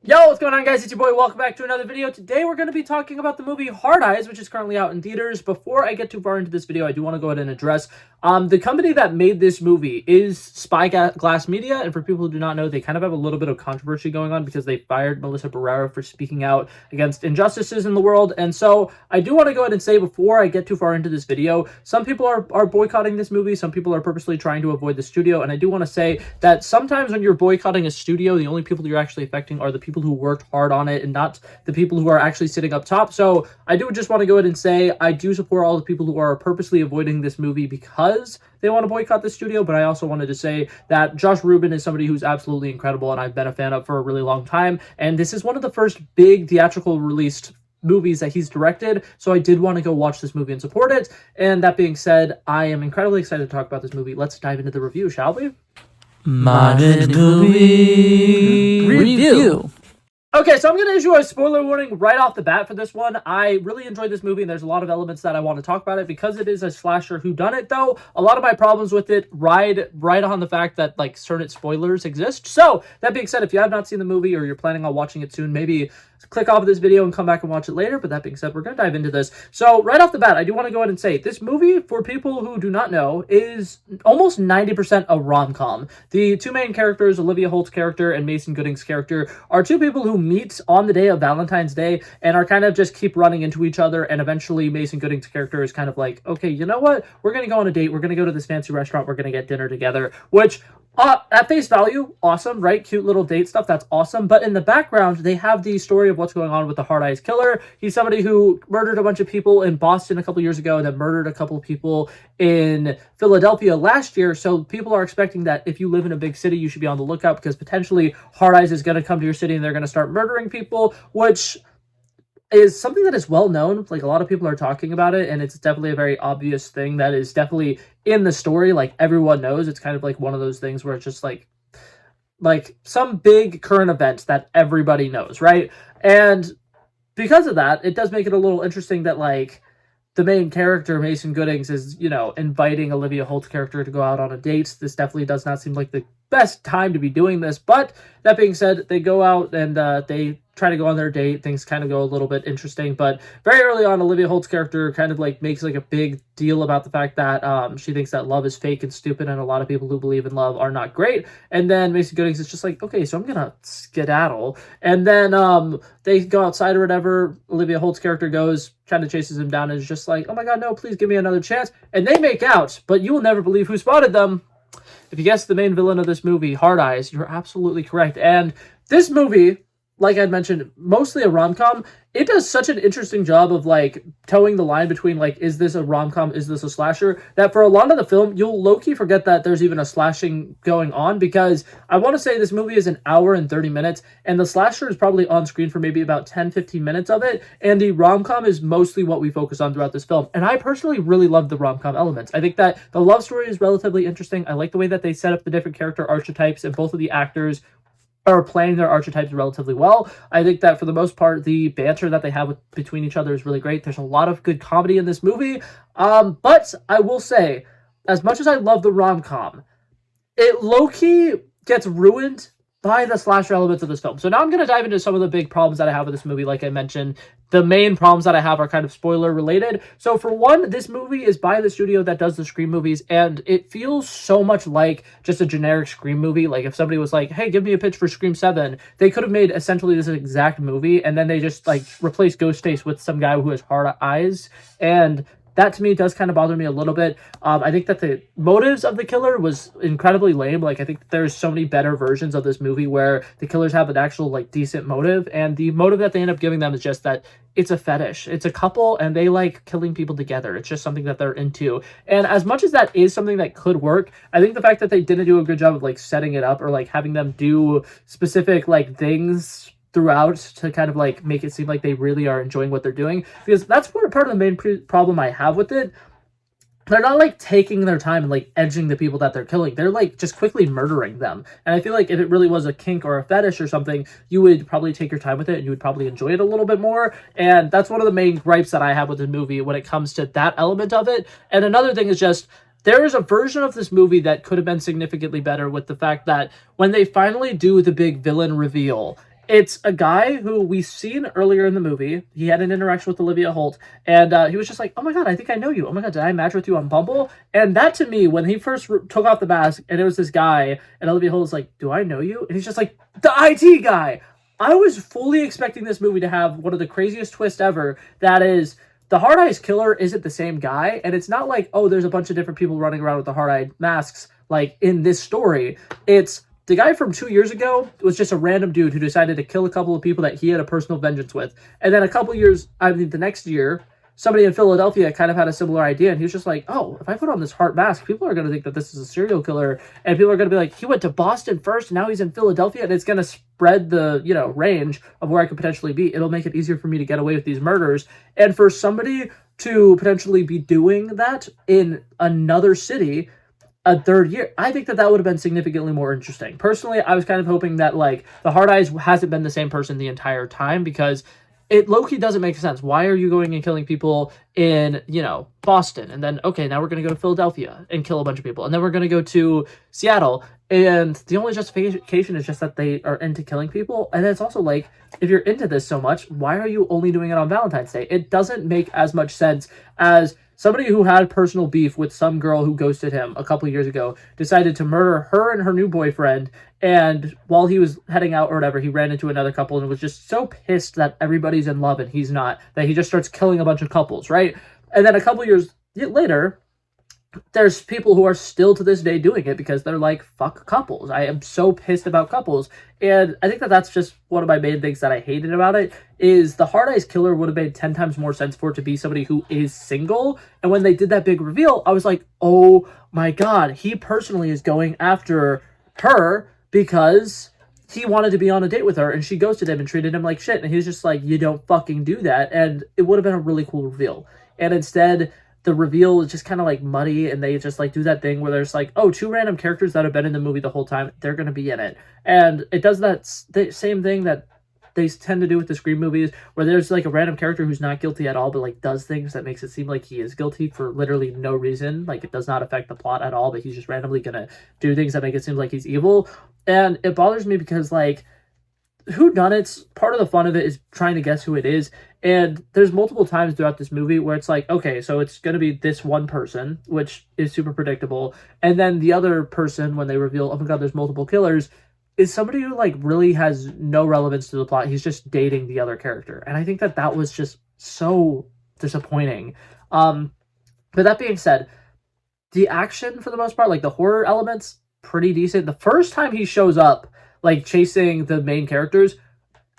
Yo, what's going on, guys? It's your boy. Welcome back to another video. Today, we're going to be talking about the movie Hard Eyes, which is currently out in theaters. Before I get too far into this video, I do want to go ahead and address the company that made this movie is Spyglass Media, and for people who do not know, they kind of have a little bit of controversy going on because they fired Melissa Barrera for speaking out against injustices in the world. And so, I do want to go ahead and say before I get too far into this video, some people are boycotting this movie, some people are purposely trying to avoid the studio, and I do want to say that sometimes when you're boycotting a studio, the only people you're actually affecting are the people who worked hard on it and not the people who are actually sitting up top. So I do just want to go ahead and say I do support all the people who are purposely avoiding this movie because they want to boycott the studio, but I also wanted to say that Josh Rubin is somebody who's absolutely incredible and I've been a fan of for a really long time, and this is one of the first big theatrical released movies that he's directed, so I did want to go watch this movie and support it. And that being said, I am incredibly excited to talk about this movie. Let's dive into the review, shall we? Modern movie review. Okay, so I'm going to issue a spoiler warning right off the bat for this one. I really enjoyed this movie, and there's a lot of elements that I want to talk about it. Because it is a slasher whodunit, though, a lot of my problems with it ride right on the fact that, like, certain spoilers exist. So, that being said, if you have not seen the movie or you're planning on watching it soon, maybe click off of this video and come back and watch it later. But that being said, we're going to dive into this. So, right off the bat, I do want to go ahead and say, this movie, for people who do not know, is almost 90% a rom-com. The two main characters, Olivia Holt's character and Mason Gooding's character, are two people who meet on the day of Valentine's Day and are kind of just keep running into each other, and eventually Mason Gooding's character is kind of like, okay, you know what? We're going to go on a date. We're going to go to this fancy restaurant. We're going to get dinner together, which at face value, awesome, right? Cute little date stuff, that's awesome. But in the background, they have the story of what's going on with the Hard Eyes killer. He's somebody who murdered a bunch of people in Boston a couple years ago and then murdered a couple of people in Philadelphia last year. So people are expecting that if you live in a big city, you should be on the lookout because potentially Hard Eyes is going to come to your city and they're going to start murdering people, which is something that is well known. Like, a lot of people are talking about it, and it's definitely a very obvious thing that is definitely in the story. Like, everyone knows. It's kind of like one of those things where it's just like some big current event that everybody knows, right? And because of that, it does make it a little interesting that, like, the main character, Mason Goodings, is, you know, inviting Olivia Holt's character to go out on a date. This definitely does not seem like the best time to be doing this. But that being said, they go out and they try to go on their date. Things kind of go a little bit interesting. But very early on, Olivia Holt's character kind of like makes like a big deal about the fact that she thinks that love is fake and stupid, and a lot of people who believe in love are not great. And then Mason Goodings is just like, okay, so I'm gonna skedaddle. And then they go outside or whatever. Olivia Holt's character goes, kind of chases him down, and is just like, oh my god, no, please give me another chance. And they make out, but you will never believe who spotted them. If you guessed the main villain of this movie, Hard Eyes, you're absolutely correct. And this movie, like I'd mentioned, mostly a rom-com, it does such an interesting job of, like, towing the line between, like, is this a rom-com, is this a slasher, that for a lot of the film, you'll low-key forget that there's even a slashing going on, because I want to say this movie is an hour and 30 minutes, and the slasher is probably on screen for maybe about 10-15 minutes of it, and the rom-com is mostly what we focus on throughout this film. And I personally really love the rom-com elements. I think that the love story is relatively interesting. I like the way that they set up the different character archetypes, and both of the actors are playing their archetypes relatively well. I think that for the most part, the banter that they have between each other is really great. There's a lot of good comedy in this movie. But I will say, as much as I love the rom-com, it low-key gets ruined by the slasher elements of this film. So now I'm going to dive into some of the big problems that I have with this movie. Like I mentioned, the main problems that I have are kind of spoiler related. So for one, this movie is by the studio that does the Scream movies, and it feels so much like just a generic Scream movie. Like, if somebody was like, hey, give me a pitch for Scream 7, they could have made essentially this exact movie, and then they just, like, replaced Ghostface with some guy who has hard eyes, and that to me does kind of bother me a little bit. I think that the motives of the killer was incredibly lame. Like, I think there's so many better versions of this movie where the killers have an actual, like, decent motive, and the motive that they end up giving them is just that it's a fetish. It's a couple, and they like killing people together. It's just something that they're into. And as much as that is something that could work, I think the fact that they didn't do a good job of, like, setting it up or, like, having them do specific, like, things throughout to kind of like make it seem like they really are enjoying what they're doing, because that's part of the main problem I have with it. They're not like taking their time and like edging the people that they're killing. They're like just quickly murdering them. And I feel like if it really was a kink or a fetish or something, you would probably take your time with it and you would probably enjoy it a little bit more. And that's one of the main gripes that I have with the movie when it comes to that element of it. And another thing is just, there is a version of this movie that could have been significantly better with the fact that when they finally do the big villain reveal, It's a guy who we've seen earlier in the movie. He had an interaction with Olivia Holt, and he was just like, "Oh my god, I think I know you. Oh my god, did I match with you on Bumble?" And that to me, when he first took off the mask, and it was this guy, and Olivia Holt was like, "Do I know you?" And he's just like, "The IT guy." I was fully expecting this movie to have one of the craziest twists ever. That is, the Hard Eyes killer isn't the same guy, and it's not like, oh, there's a bunch of different people running around with the hard eyed masks like in this story. It's the guy from 2 years ago was just a random dude who decided to kill a couple of people that he had a personal vengeance with. And then a couple years, I mean, the next year, somebody in Philadelphia kind of had a similar idea. And he was just like, oh, if I put on this heart mask, people are going to think that this is a serial killer. And people are going to be like, he went to Boston first, now he's in Philadelphia. And it's going to spread the, range of where I could potentially be. It'll make it easier for me to get away with these murders. And for somebody to potentially be doing that in another city a third year, I think that that would have been significantly more interesting. Personally, I was kind of hoping that like the Hard Eyes hasn't been the same person the entire time, because it low-key doesn't make sense. Why are you going and killing people in, Boston? And then, okay, now we're going to go to Philadelphia and kill a bunch of people. And then we're going to go to Seattle. And the only justification is just that they are into killing people. And it's also like, if you're into this so much, why are you only doing it on Valentine's Day? It doesn't make as much sense as somebody who had personal beef with some girl who ghosted him a couple years ago decided to murder her and her new boyfriend. And while he was heading out or whatever, he ran into another couple and was just so pissed that everybody's in love and he's not, that he just starts killing a bunch of couples, right? And then a couple years later, there's people who are still to this day doing it because they're like, fuck couples. I am so pissed about couples. And I think that that's just one of my main things that I hated about it, is the Hard Eyes killer would have made 10 times more sense for it to be somebody who is single. And when they did that big reveal, I was like, oh my god, he personally is going after her because he wanted to be on a date with her and she ghosted him and treated him like shit. And he was just like, you don't fucking do that. And it would have been a really cool reveal. And instead, the reveal is just kind of like muddy, and they just like do that thing where there's like, oh, two random characters that have been in the movie the whole time, they're going to be in it. And it does that same thing that they tend to do with the Scream movies, where there's like a random character who's not guilty at all, but like does things that makes it seem like he is guilty for literally no reason. Like it does not affect the plot at all, but he's just randomly going to do things that make it seem like he's evil. And it bothers me because like, whodunits, part of the fun of it is trying to guess who it is. And there's multiple times throughout this movie where it's like, okay, so it's going to be this one person, which is super predictable. And then the other person, when they reveal, oh my god, there's multiple killers, is somebody who like really has no relevance to the plot. He's just dating the other character. And I think that that was just so disappointing. But that being said, the action for the most part, like the horror elements, pretty decent. The first time he shows up, like chasing the main characters,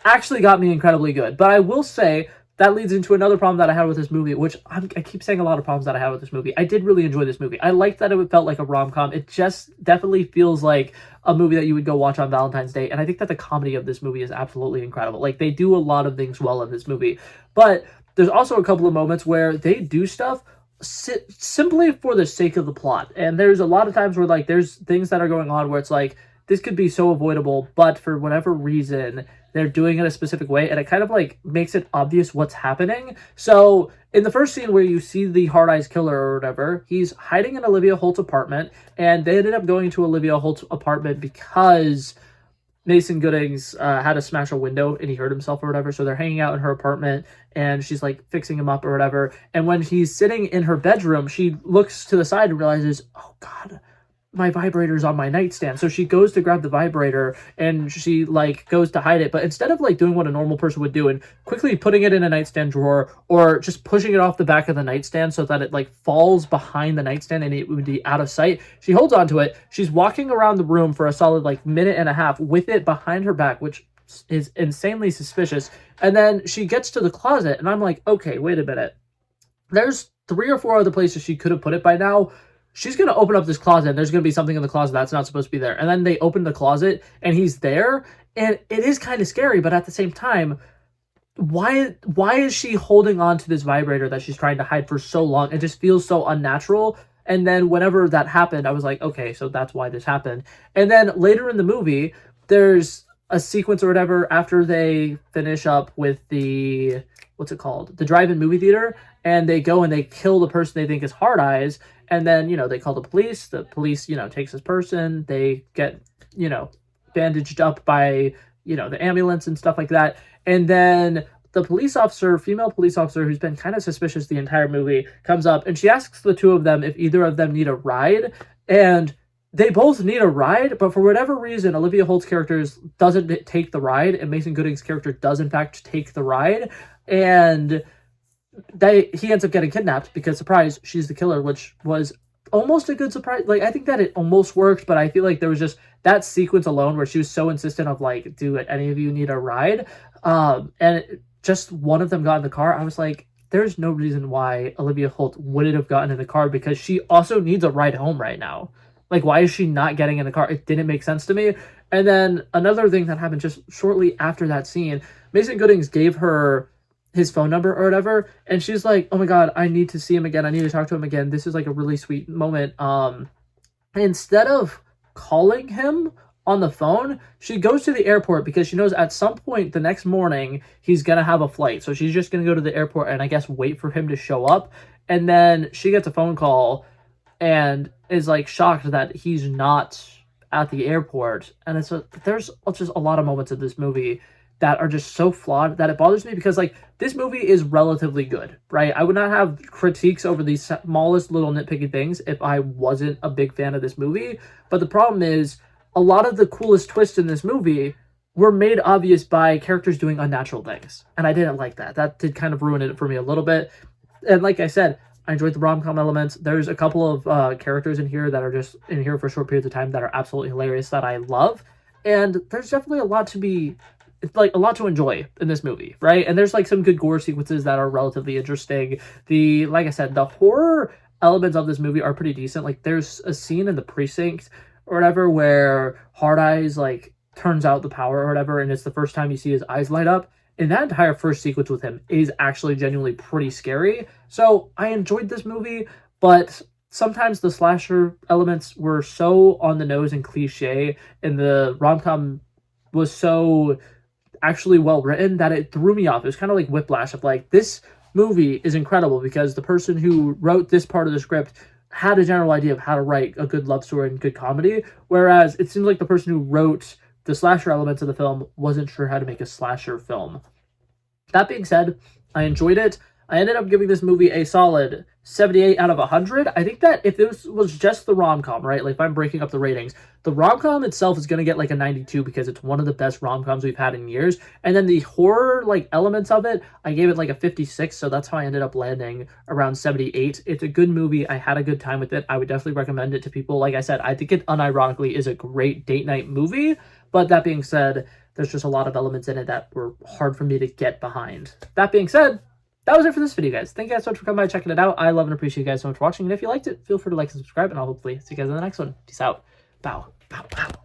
actually got me incredibly good. But I will say that leads into another problem that I had with this movie, which I keep saying a lot of problems that I had with this movie. I did really enjoy this movie. I liked that it felt like a rom-com. It just definitely feels like a movie that you would go watch on Valentine's Day. And I think that the comedy of this movie is absolutely incredible. Like, they do a lot of things well in this movie. But there's also a couple of moments where they do stuff simply for the sake of the plot. And there's a lot of times where, like, there's things that are going on where it's like, this could be so avoidable, but for whatever reason, they're doing it a specific way, and it kind of like makes it obvious what's happening. So in the first scene where you see the Hard Eyes killer or whatever, he's hiding in Olivia Holt's apartment, and they ended up going to Olivia Holt's apartment because Mason Goodings had to smash a window and he hurt himself or whatever. So they're hanging out in her apartment and she's like fixing him up or whatever. And when he's sitting in her bedroom, she looks to the side and realizes, oh god, my vibrator's on my nightstand. So she goes to grab the vibrator and she like goes to hide it. But instead of like doing what a normal person would do and quickly putting it in a nightstand drawer or just pushing it off the back of the nightstand so that it like falls behind the nightstand and it would be out of sight, she holds onto it. She's walking around the room for a solid like minute and a half with it behind her back, which is insanely suspicious. And then she gets to the closet and I'm like, okay, wait a minute. There's 3 or 4 other places she could have put it by now. She's going to open up this closet and there's going to be something in the closet that's not supposed to be there. And then they open the closet and he's there. And it is kind of scary, but at the same time, why is she holding on to this vibrator that she's trying to hide for so long? It just feels so unnatural. And then whenever that happened, I was like, okay, so that's why this happened. And then later in the movie, there's a sequence or whatever after they finish up with the, what's it called? The drive-in movie theater. And they go and they kill the person they think is Hard Eyes. And then, they call the police. The police, takes this person. They get, bandaged up by you know, the ambulance and stuff like that. And then the police officer, female police officer, who's been kind of suspicious the entire movie, comes up and she asks the two of them if either of them need a ride. And they both need a ride, but for whatever reason, Olivia Holt's character doesn't take the ride, and Mason Gooding's character does in fact take the ride. And he ends up getting kidnapped because, surprise, she's the killer, which was almost a good surprise. Like, I think that it almost worked, but I feel like there was just that sequence alone where she was so insistent of like, do any of you need a ride? Just one of them got in the car. I was like, there's no reason why Olivia Holt wouldn't have gotten in the car, because she also needs a ride home right now. Like, why is she not getting in the car? It didn't make sense to me. And then another thing that happened just shortly after that scene, Mason Goodings gave her his phone number or whatever, and she's like, oh my god, I need to see him again. I need to talk to him again. This is like a really sweet moment. Instead of calling him on the phone, she goes to the airport because she knows at some point the next morning he's gonna have a flight. So she's just gonna go to the airport and I guess wait for him to show up. And then she gets a phone call and is like shocked that he's not at the airport. And there's just a lot of moments of this movie that are just so flawed that it bothers me, because like this movie is relatively good, right? I would not have critiques over these smallest little nitpicky things if I wasn't a big fan of this movie. But the problem is, a lot of the coolest twists in this movie were made obvious by characters doing unnatural things, and I didn't like that. That did kind of ruin it for me a little bit. And like I said, I enjoyed the rom-com elements. There's a couple of characters in here that are just in here for short periods of time that are absolutely hilarious that I love. And there's definitely a lot to enjoy in this movie, right? And there's like some good gore sequences that are relatively interesting. Like I said, the horror elements of this movie are pretty decent. Like there's a scene in the precinct or whatever where Hard Eyes like turns out the power or whatever, and it's the first time you see his eyes light up. And that entire first sequence with him is actually genuinely pretty scary. So I enjoyed this movie, but sometimes the slasher elements were so on the nose and cliche, and the rom-com was so actually well written that it threw me off. It was kind of like Whiplash of like, this movie is incredible because the person who wrote this part of the script had a general idea of how to write a good love story and good comedy, whereas it seems like the person who wrote the slasher elements of the film wasn't sure how to make a slasher film. That being said, I enjoyed it. I ended up giving this movie a solid 78 out of 100. I think that if this was just the rom-com, right, like if I'm breaking up the ratings, the rom-com itself is going to get like a 92 because it's one of the best rom-coms we've had in years. And then the horror like elements of it, I gave it like a 56, so that's how I ended up landing around 78. It's a good movie. I had a good time with it. I would definitely recommend it to people. Like I said, I think it unironically is a great date night movie. But that being said, there's just a lot of elements in it that were hard for me to get behind. That being said, that was it for this video, guys. Thank you guys so much for coming by and checking it out. I love and appreciate you guys so much for watching. And if you liked it, feel free to like and subscribe, and I'll hopefully see you guys in the next one. Peace out. Bow, bow, bow.